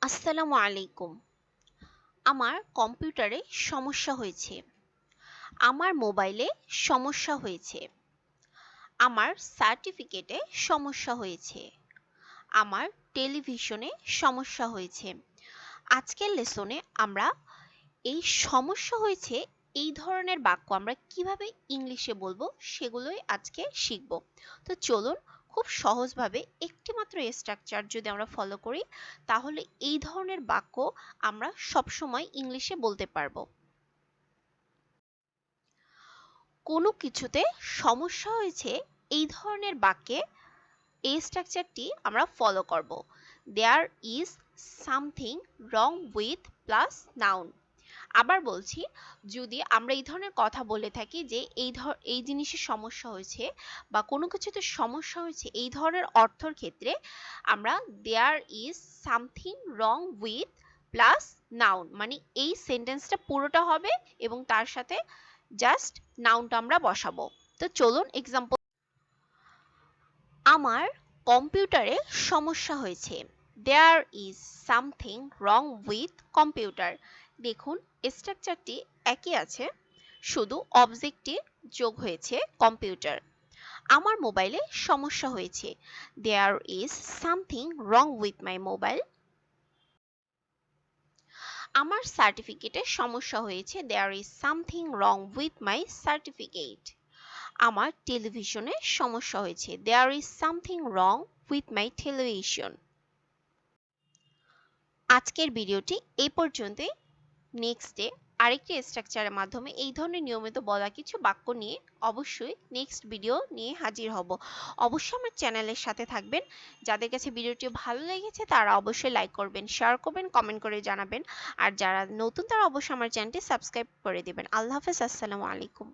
আসসালামু আলাইকুম। আমার কম্পিউটারে সমস্যা হয়েছে। আমার মোবাইলে সমস্যা হয়েছে। আমার সার্টিফিকেটে সমস্যা হয়েছে। আমার টেলিভিশনে সমস্যা হয়েছে। আজকের লেসনে আমরা এই সমস্যা হয়েছে এই ধরনের বাক্য আমরা কিভাবে ইংলিশে বলবো সেগুলোই আজকে শিখব। তো চলুন খুব সহজভাবে একটি মাত্র স্ট্রাকচার যদি আমরা ফলো করি তাহলে এই ধরনের বাক্য আমরা সবসময় ইংলিশে বলতে পারবো। কোনো কিছুতে সমস্যা হয়েছে এই ধরনের বাক্যে এই স্ট্রাকচারটি আমরা ফলো করব। There is something wrong with plus noun. আবার বলছি, যদি আমরা এই ধরনের কথা বলে থাকি যে এই জিনিসের সমস্যা হয়েছে বা কোনো কিছুতে সমস্যা হয়েছে এই ধরনের অর্থের ক্ষেত্রে আমরা there is something wrong with plus noun মানে এই সেন্টেন্সটা পুরোটা হবে এবং তার সাথে জাস্ট নাউনটা আমরা বসাবো। তো চলুন এক্সাম্পল। আমার কম্পিউটারে সমস্যা হয়েছে। There is something wrong with computer. দেখুন স্ট্রাকচারটি একই আছে, শুধু অবজেক্টটি যোগ হয়েছে কম্পিউটার। আমার মোবাইলে সমস্যা হয়েছে। There is something wrong with my mobile. আমার সার্টিফিকেটে সমস্যা হয়েছে। There is something wrong with my certificate. আমার টেলিভিশনে সমস্যা হয়েছে। There is something wrong with my television. আজকের ভিডিওটি এই পর্যন্তই। নেক্সটে আরেকটি স্ট্রাকচারের মাধ্যমে এই ধরনের নিয়মিত বলা কিছু বাক্য নিয়ে অবশ্যই নেক্সট ভিডিও নিয়ে হাজির হব। অবশ্যই আমার চ্যানেলের সাথে থাকবেন। যাদের কাছে ভিডিওটি ভালো লেগেছে তারা অবশ্যই লাইক করবেন, শেয়ার করবেন, কমেন্ট করে জানাবেন। আর যারা নতুন তারা অবশ্যই আমার চ্যানেলটি সাবস্ক্রাইব করে দিবেন। আল্লাহ হাফেজ, আসসালামু আলাইকুম।